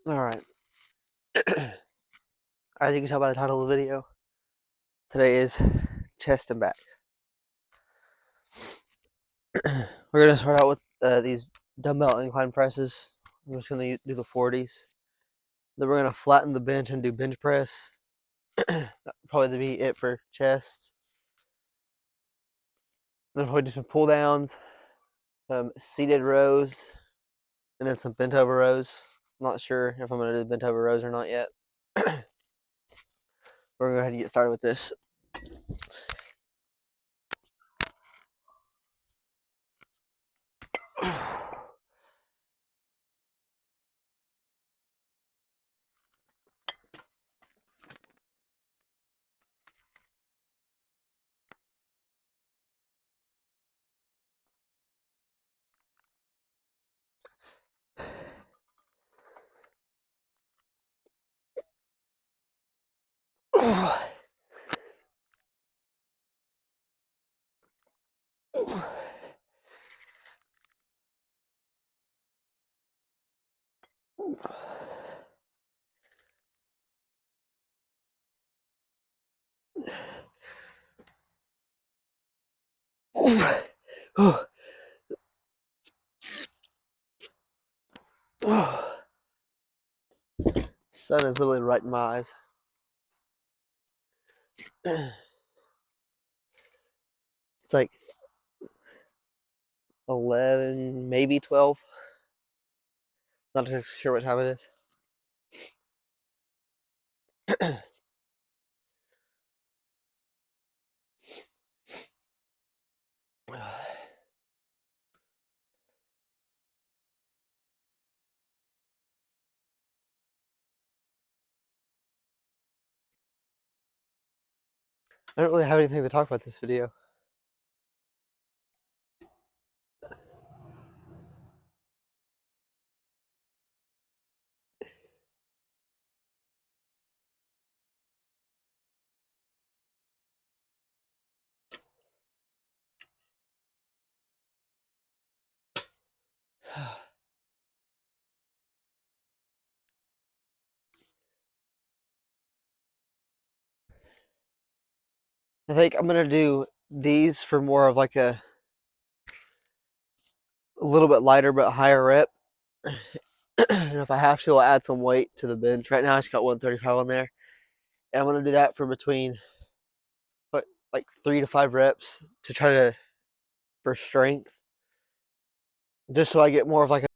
Alright, as you can tell by the title of the video, today is chest and back. We're going to start out with these dumbbell incline presses. I'm just going to do the 40s. Then we're going to flatten the bench and do bench press. That'll probably be it for chest. Then we'll probably do some pull downs, some seated rows, and then some bent over rows. I'm not sure if I'm going to do the bent over rows or not yet. We're going to go ahead and get started with this. Sun is literally right in my eyes. It's like 11, maybe 12. Not sure what time it is. I don't really have anything to talk about this video. I think I'm gonna do these for more of like a little bit lighter but higher rep. And if I have to, I'll add some weight to the bench. Right now, I just got 135 on there, and I'm gonna do that for between what, like 3 to 5 reps to try to for strength, just so I get more of like a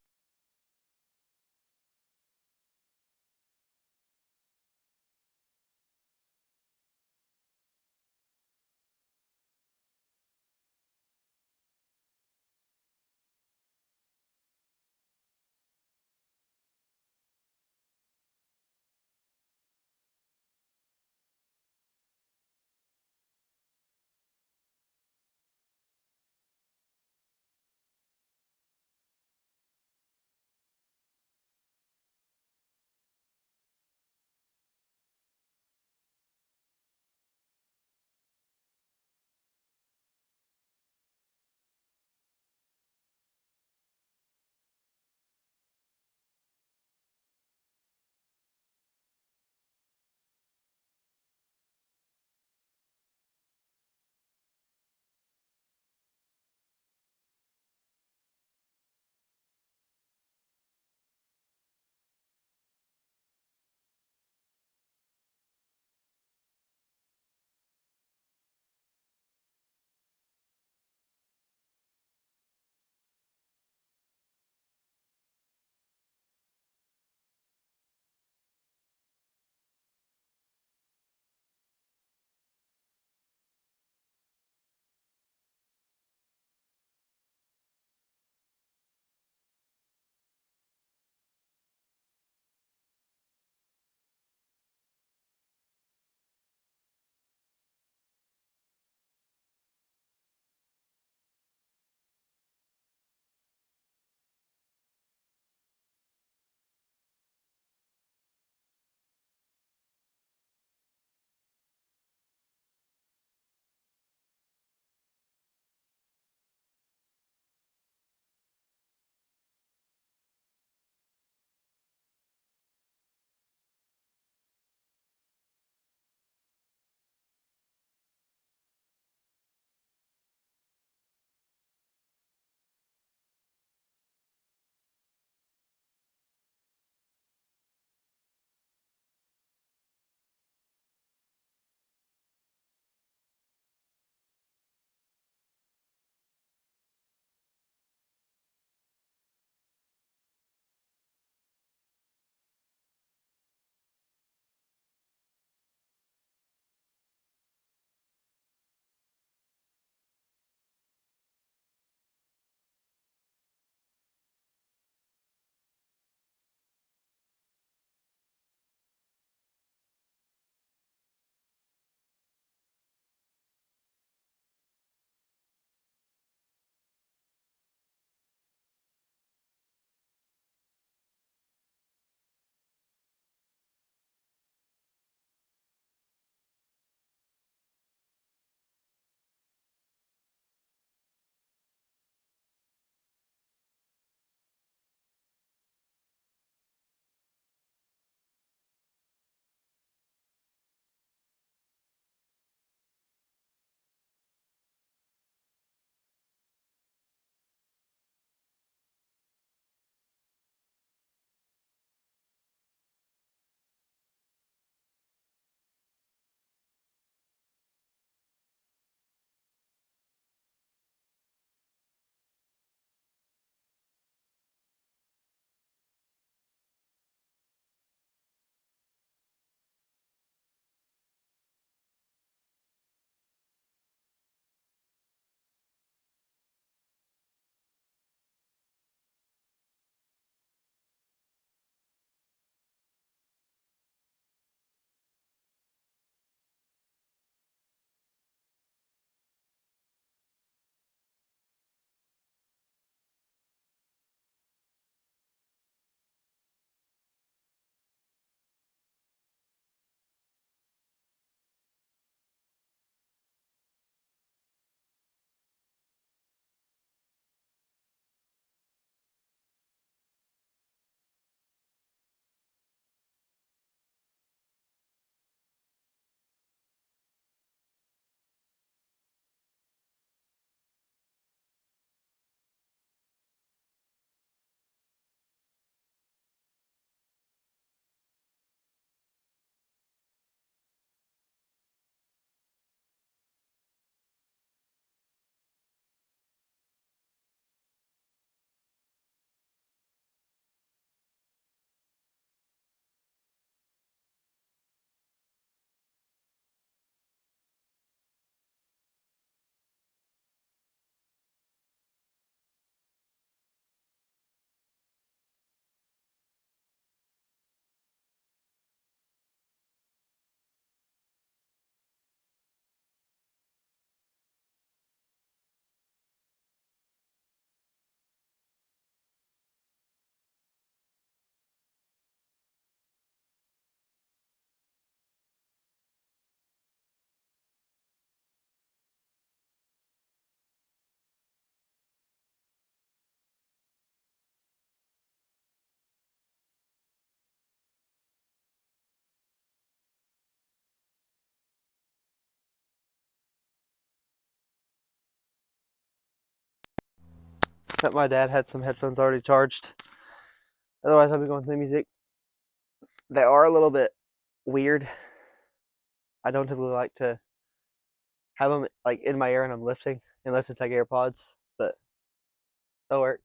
that my dad had some headphones already charged. Otherwise, I'll be going through the music. They are a little bit weird. I don't typically like to have them like in my ear when I'm lifting, unless it's like AirPods, but they'll work.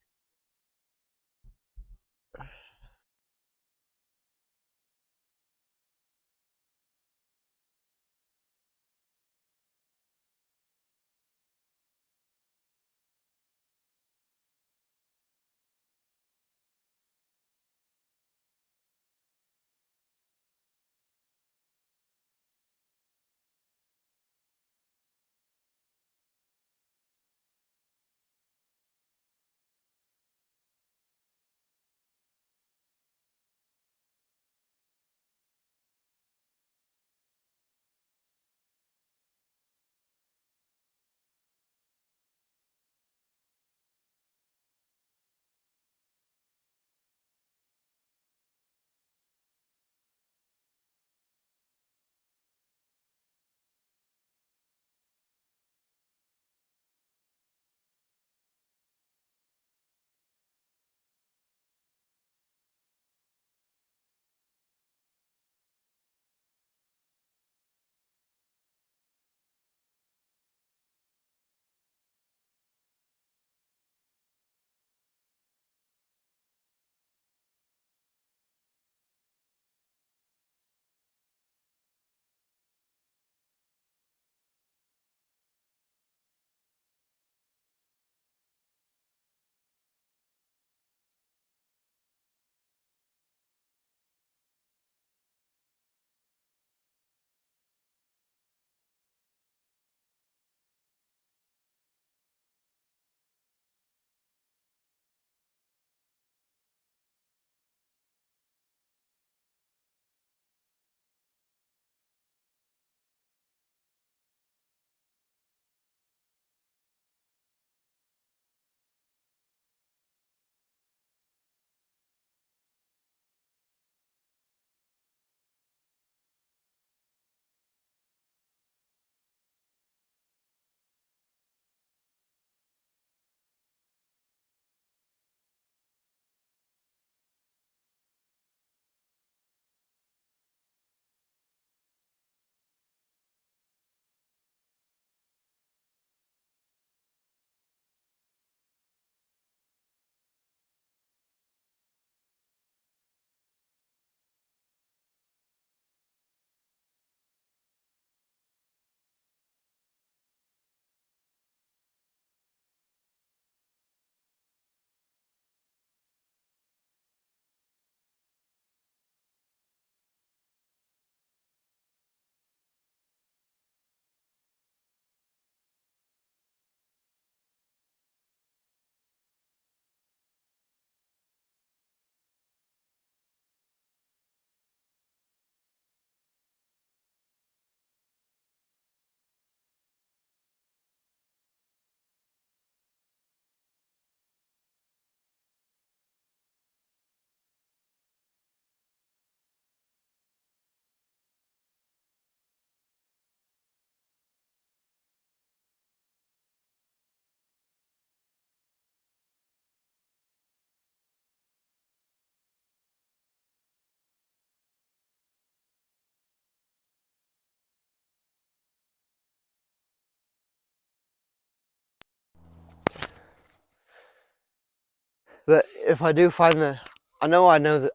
But if I do find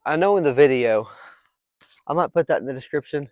I know in the video. I might put that in the description.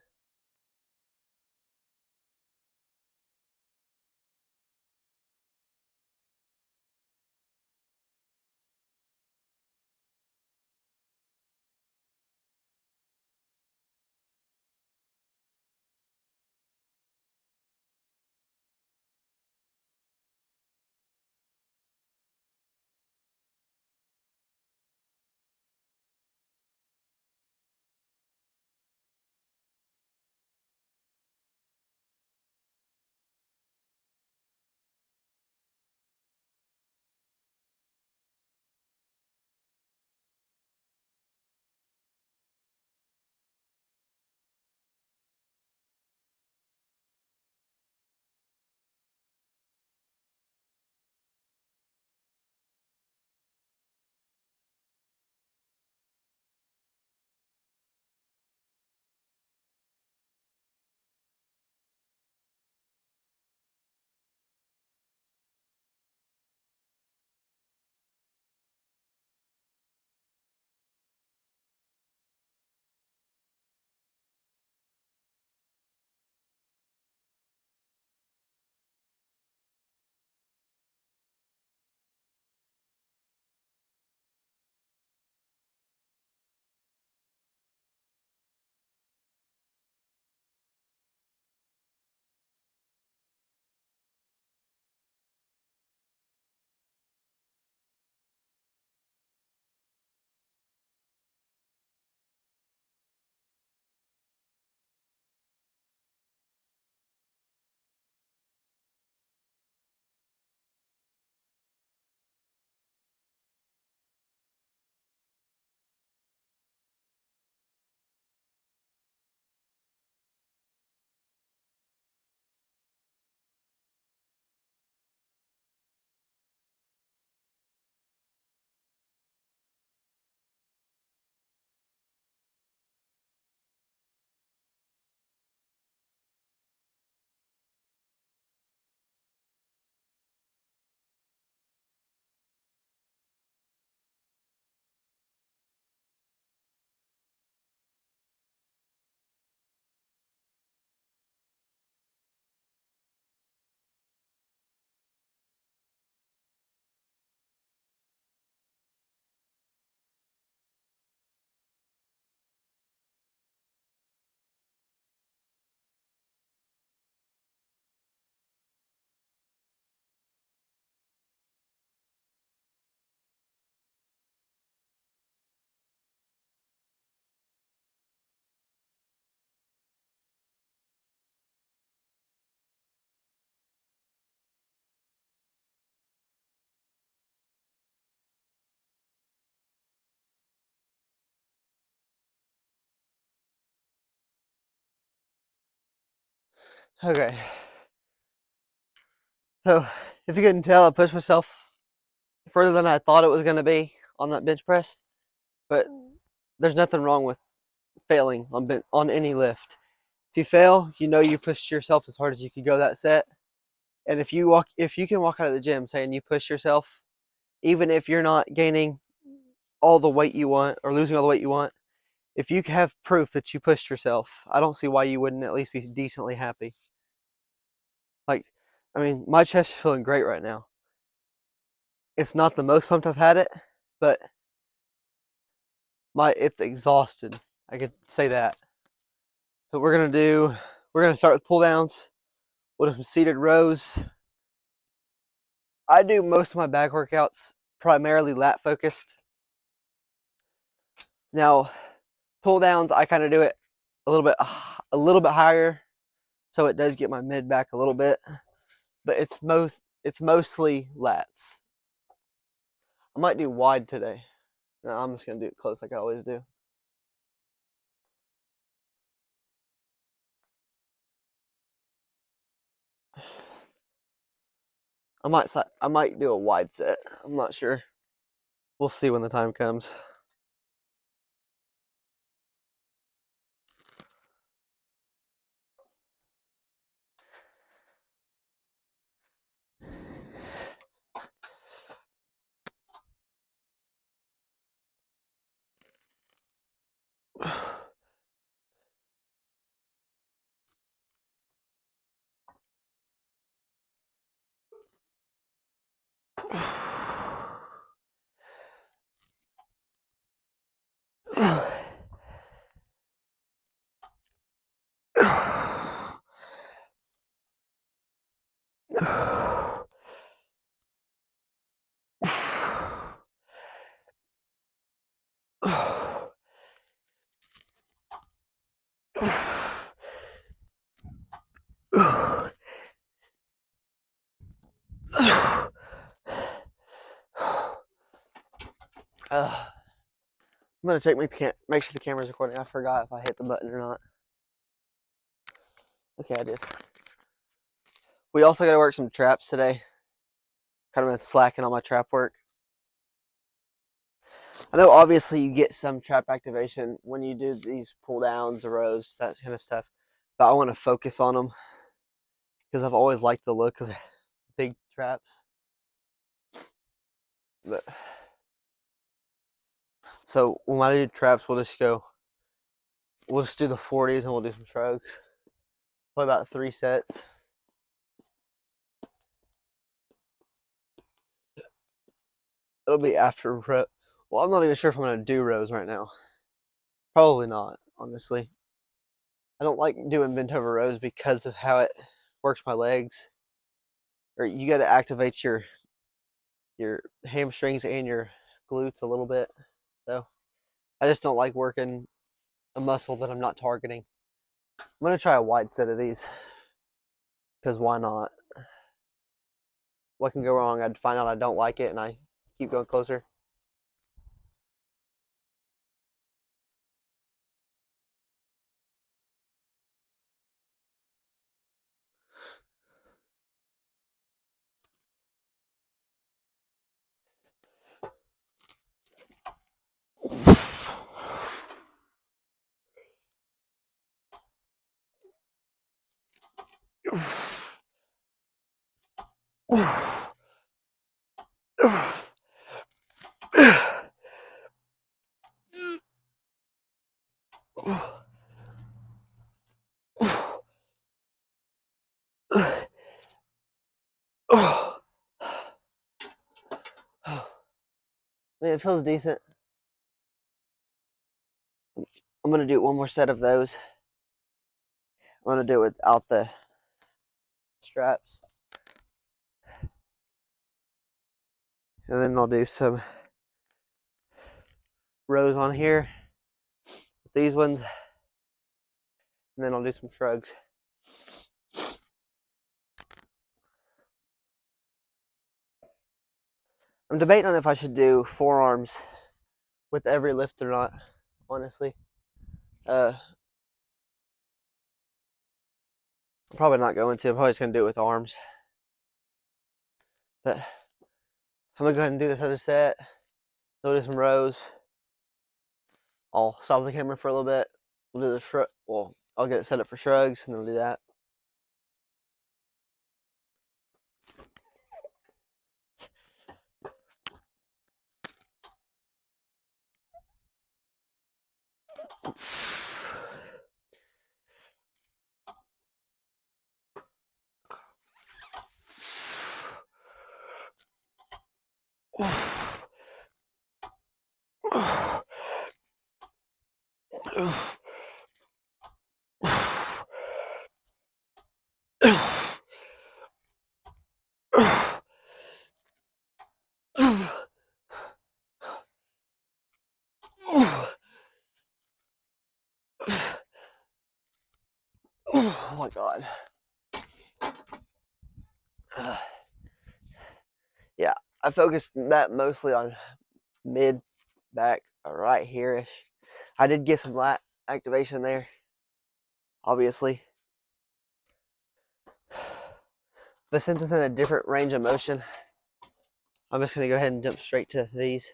Okay. So if you couldn't tell, I pushed myself further than I thought it was going to be on that bench press. But there's nothing wrong with failing on any lift. If you fail, you know you pushed yourself as hard as you could go that set. And if you can walk out of the gym saying you pushed yourself, even if you're not gaining all the weight you want or losing all the weight you want, if you have proof that you pushed yourself, I don't see why you wouldn't at least be decently happy. Like, I mean, my chest is feeling great right now. It's not the most pumped I've had it, but it's exhausted. I could say that. So we're gonna start with pull downs. We'll do some seated rows. I do most of my back workouts primarily lat focused. Now, pull downs, I kind of do it a little bit higher, so it does get my mid back a little bit, but it's mostly lats. I might do wide today. No, I'm just gonna do it close like I always do. I might do a wide set. I'm not sure. We'll see when the time comes. I'm gonna check make sure the camera's recording. I forgot if I hit the button or not. Okay, I did. We also got to work some traps today. Kind of been slacking on my trap work. I know obviously you get some trap activation when you do these pull downs, rows, that kind of stuff, but I want to focus on them because I've always liked the look of big traps. But, so when I do traps, we'll just do the 40s and we'll do some shrugs. Probably about 3 sets. It'll be after row. Well, I'm not even sure if I'm going to do rows right now. Probably not, honestly. I don't like doing bent over rows because of how it works my legs. Or you got to activate your hamstrings and your glutes a little bit. So I just don't like working a muscle that I'm not targeting. I'm going to try a wide set of these because why not? What can go wrong? I'd find out I don't like it and I keep going closer. Man, it feels decent. I'm going to do one more set of those. I'm going to do it without the straps. And then I'll do some rows on here with these ones. And then I'll do some shrugs. I'm debating on if I should do forearms with every lift or not, honestly. I'm probably not going to. I'm probably just going to do it with arms. But I'm going to go ahead and do this other set. We'll do some rows. I'll stop the camera for a little bit. We'll do the shrug. Well, I'll get it set up for shrugs, and then we'll do that. Oh my god. Yeah, I focused that mostly on mid, back, right here-ish. I did get some lat activation there, obviously. But since it's in a different range of motion, I'm just going to go ahead and jump straight to these.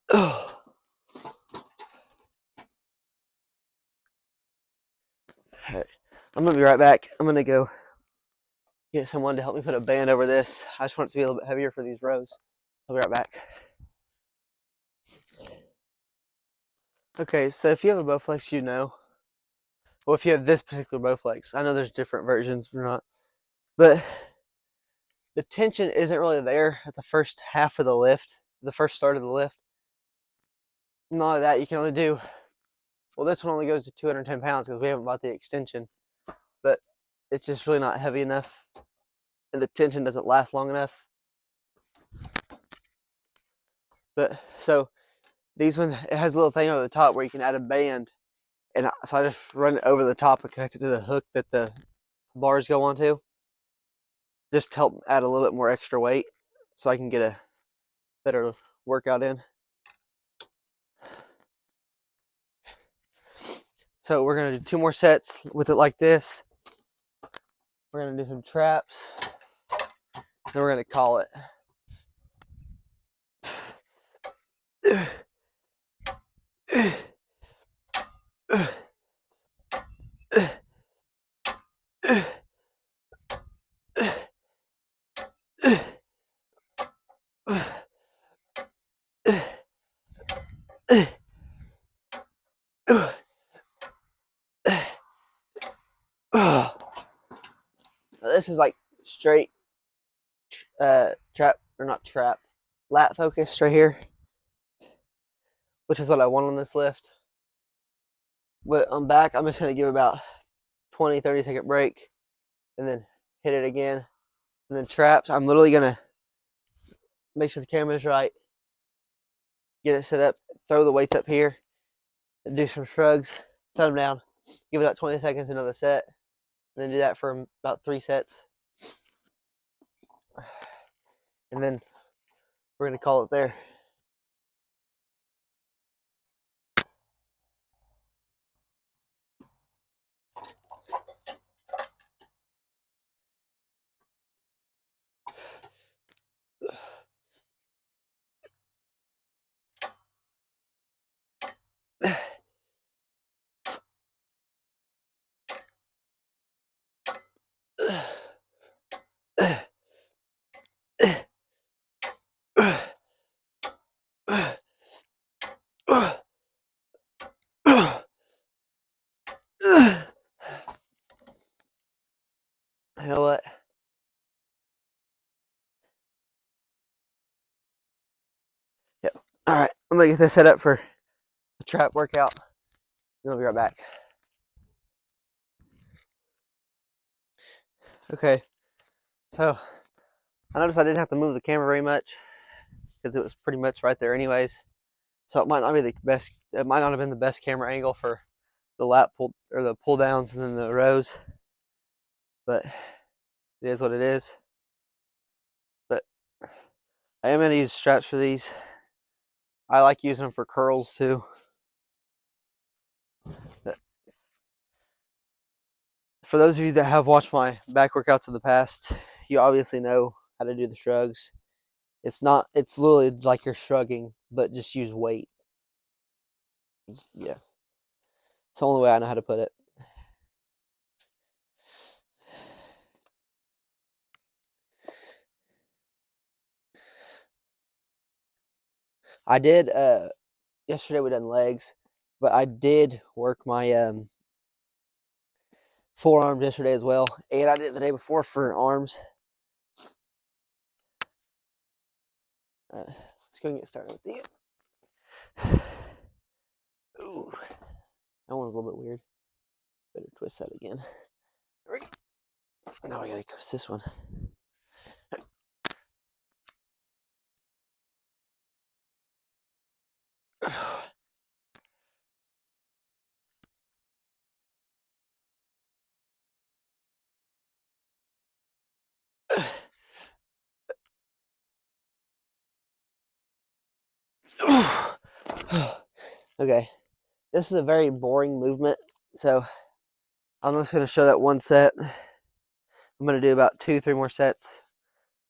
Oh. Alright, I'm going to be right back. I'm going to go get someone to help me put a band over this. I just want it to be a little bit heavier for these rows. I'll be right back. Okay, so if you have a Bowflex, you know. Well, if you have this particular Bowflex, I know there's different versions or not, but the tension isn't really there at the first half of the lift, the first start of the lift. Not only that, you can only do, well, this one only goes to 210 pounds because we haven't bought the extension, but it's just really not heavy enough, and the tension doesn't last long enough. But so these one, it has a little thing over the top where you can add a band, and so I just run it over the top and connect it to the hook that the bars go onto, just to help add a little bit more extra weight, so I can get a better workout in. So we're gonna do 2 more sets with it like this. We're gonna do some traps, then we're gonna call it. This is like straight trap, or not trap, lat focused right here, which is what I want on this lift. But on back, I'm just going to give about 20-30 second break and then hit it again. And then traps, I'm literally going to make sure the camera's right, get it set up, throw the weights up here, and do some shrugs, set them down, give it about 20 seconds, another set, and then do that for about 3 sets. And then we're going to call it there. You know what? Yep. All right, I'm gonna get this set up for the trap workout. Then I'll be right back. Okay, so I noticed I didn't have to move the camera very much because it was pretty much right there anyways. So it might not be the best. It might not have been the best camera angle for the lat pull or the pull downs and then the rows, but it is what it is. But I am gonna use straps for these. I like using them for curls too. But for those of you that have watched my back workouts in the past, you obviously know how to do the shrugs. It's literally like you're shrugging, but just use weight. Yeah. It's the only way I know how to put it. I did yesterday we done legs, but I did work my forearms yesterday as well, and I did it the day before for arms. Let's go and get started with these. Ooh, that one's a little bit weird. Better twist that again. There we go. Now we gotta twist this one. Okay, this is a very boring movement, so I'm just gonna show that one set. I'm gonna do about 2-3 more sets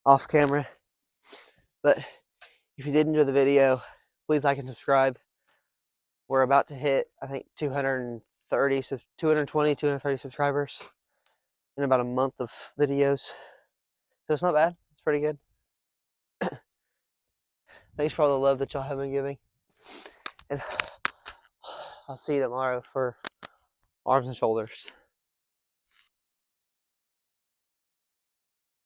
off camera. But if you did enjoy the video, please like and subscribe. We're about to hit, I think, 220, 230 subscribers in about a month of videos. So it's not bad. It's pretty good. Thanks for all the love that y'all have been giving. And I'll see you tomorrow for arms and shoulders.